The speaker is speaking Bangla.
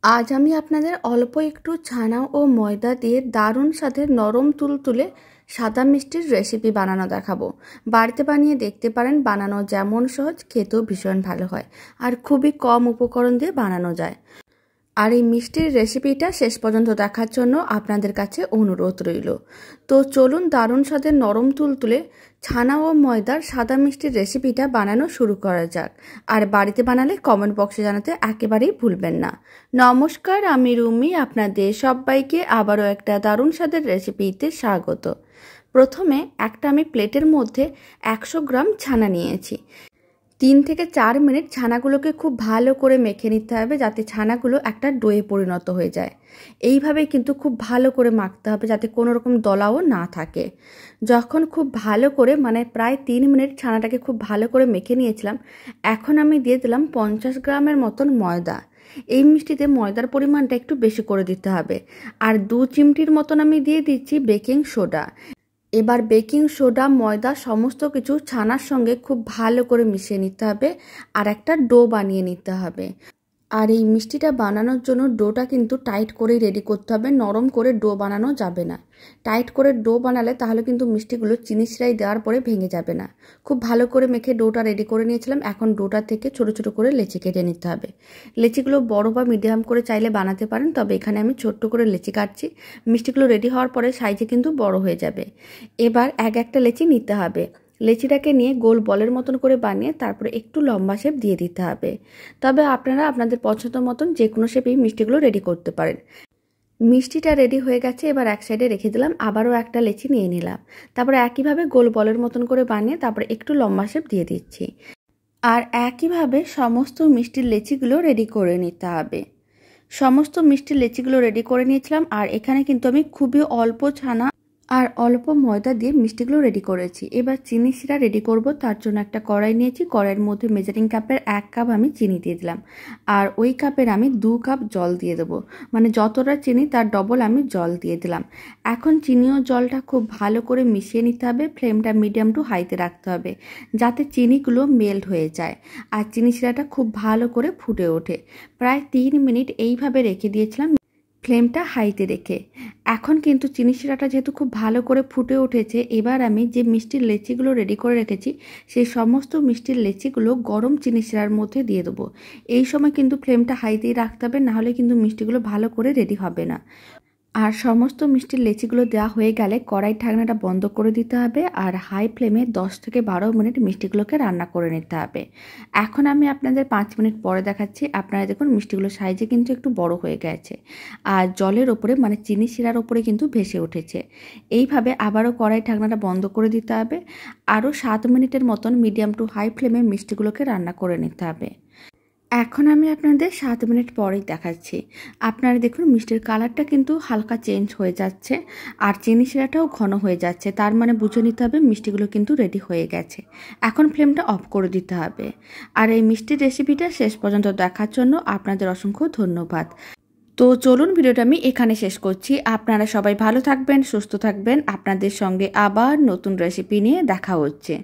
আজ আমি আপনাদের অল্প একটু ছানা ও ময়দা দিয়ে দারুণ স্বাদের নরম তুলতুলে সাদা মিষ্টির রেসিপি বানানো দেখাবো। বাড়িতে বানিয়ে দেখতে পারেন, বানানো যেমন সহজ খেতেও ভীষণ ভালো হয় আর খুবই কম উপকরণ দিয়ে বানানো যায়। আর এই মিষ্টির রেসিপিটা শেষ পর্যন্ত দেখার জন্য আপনাদের কাছে অনুরোধ রইল। তো চলুন দারুণ স্বাদের নরম তুলতুলে ছানা ও ময়দার সাদা মিষ্টির রেসিপিটা বানানো শুরু করা যাক। আর বাড়িতে বানালে কমেন্ট বক্সে জানাতে একেবারেই ভুলবেন না। নমস্কার, আমি রুমি, আপনাদের সবাইকে আবারও একটা দারুণ স্বাদের রেসিপিতে স্বাগত। প্রথমে আমি প্লেটের মধ্যে 100 গ্রাম ছানা নিয়েছি। 3 থেকে 4 মিনিট ছানাগুলোকে খুব ভালো করে মেখে নিতে হবে, যাতে ছানাগুলো একটা ডোয়ে পরিণত হয়ে যায়। এইভাবে কিন্তু খুব ভালো করে মাখতে হবে, যাতে কোনো রকম দলাও না থাকে। যখন খুব ভালো করে প্রায় 3 মিনিট ছানাটাকে খুব ভালো করে মেখে নিয়েছিলাম, এখন আমি দিয়ে দিলাম 50 গ্রামের মতন ময়দা। এই মিষ্টিতে ময়দার পরিমাণটা একটু বেশি করে দিতে হবে। আর 2 চিমটির মতন আমি দিয়ে দিচ্ছি বেকিং সোডা। এবার বেকিং সোডা, ময়দা সমস্ত কিছু ছানার সঙ্গে খুব ভালো করে মিশিয়ে নিতে হবে আর একটা ডো বানিয়ে নিতে হবে। আর এই মিষ্টিটা বানানোর জন্য ডোটা কিন্তু টাইট করে রেডি করতে হবে, নরম করে ডো বানানো যাবে না। টাইট করে ডো বানালে তাহলে কিন্তু মিষ্টিগুলো চিনি সিরাই দেওয়ার পরে ভেঙে যাবে না। খুব ভালো করে মেখে ডোটা রেডি করে নিয়েছিলাম। এখন ডোটা থেকে ছোট ছোট করে লেচি কেটে নিতে হবে। লেচিগুলো বড় বা মিডিয়াম করে চাইলে বানাতে পারেন, তবে এখানে আমি ছোট্ট করে লেচি কাটছি। মিষ্টিগুলো রেডি হওয়ার পরে সাইজে কিন্তু বড় হয়ে যাবে। এবার একটা লেচি নিতে হবে। লেচিটাকে নিয়ে গোল বলের মতন করে বানিয়ে তারপরে একটু লম্বা শেপ দিয়ে দিতে হবে। তবে আপনারা আপনাদের পছন্দ মতন যে কোনো শেপেই মিষ্টিগুলো রেডি করতে পারেন। মিষ্টিটা রেডি হয়ে গেছে, এবার এক সাইডে রেখে দিলাম। আবারও একটা লেচি নিয়ে নিলাম। তারপরে একইভাবে গোল বলের মতন করে বানিয়ে তারপরে একটু লম্বা শেপ দিয়ে দিচ্ছি। আর একইভাবে সমস্ত মিষ্টির লেচিগুলো রেডি করে নিতে হবে। সমস্ত মিষ্টির লেচিগুলো রেডি করে নিয়েছিলাম। আর এখানে কিন্তু আমি খুবই অল্প ছানা আর অল্প ময়দা দিয়ে মিষ্টিগুলো রেডি করেছি। এবার চিনি শিরা রেডি করব। তার জন্য একটা কড়াই নিয়েছি। কড়াইয়ের মধ্যে মেজারিং কাপের 1 কাপ আমি চিনি দিয়ে দিলাম। আর ওই কাপের আমি 2 কাপ জল দিয়ে দেবো। যতটা চিনি তার ডবল আমি জল দিয়ে দিলাম। এখন চিনি ও জলটা খুব ভালো করে মিশিয়ে নিতে হবে। ফ্লেমটা মিডিয়াম টু হাইতে রাখতে হবে, যাতে চিনিগুলো মেল্ট হয়ে যায় আর চিনি শিরাটা খুব ভালো করে ফুটে ওঠে। প্রায় 3 মিনিট এইভাবে রেখে দিয়েছিলাম ফ্লেমটা হাইতে রেখে। এখন কিন্তু চিনি শিরাটা যেহেতু খুব ভালো করে ফুটে উঠেছে, এবার আমি যে মিষ্টির লেচিগুলো রেডি করে রেখেছি সেই সমস্ত মিষ্টির লেচিগুলো গরম চিনি শিরার মধ্যে দিয়ে দেবো। এই সময় কিন্তু ফ্লেমটা হাইতেই রাখতে হবে, নাহলে কিন্তু মিষ্টিগুলো ভালো করে রেডি হবে না। আর সমস্ত মিষ্টির লেচিগুলো দেওয়া হয়ে গেলে কড়াই ঢাকনাটা বন্ধ করে দিতে হবে আর হাই ফ্লেমে 10 থেকে 12 মিনিট মিষ্টিগুলোকে রান্না করে নিতে হবে। এখন আমি আপনাদের 5 মিনিট পরে দেখাচ্ছি। আপনারা দেখুন মিষ্টিগুলো সাইজে কিন্তু একটু বড় হয়ে গেছে আর জলের ওপরে চিনি শিরার ওপরে কিন্তু ভেসে উঠেছে। এইভাবে আবারও কড়াই ঢাকনাটা বন্ধ করে দিতে হবে। আরও 7 মিনিটের মতন মিডিয়াম টু হাই ফ্লেমে মিষ্টিগুলোকে রান্না করে নিতে হবে। এখন আমি আপনাদের 7 মিনিট পরেই দেখাচ্ছি। আপনারা দেখুন মিষ্টির কালারটা কিন্তু হালকা চেঞ্জ হয়ে যাচ্ছে আর চিনি শিরাটাও ঘন হয়ে যাচ্ছে। তার বুঝে নিতে হবে মিষ্টিগুলো কিন্তু রেডি হয়ে গেছে। এখন ফ্লেমটা অফ করে দিতে হবে। আর এই মিষ্টির রেসিপিটা শেষ পর্যন্ত দেখার জন্য আপনাদের অসংখ্য ধন্যবাদ। তো চলুন ভিডিওটা আমি এখানে শেষ করছি। আপনারা সবাই ভালো থাকবেন, সুস্থ থাকবেন। আপনাদের সঙ্গে আবার নতুন রেসিপি নিয়ে দেখা হচ্ছে।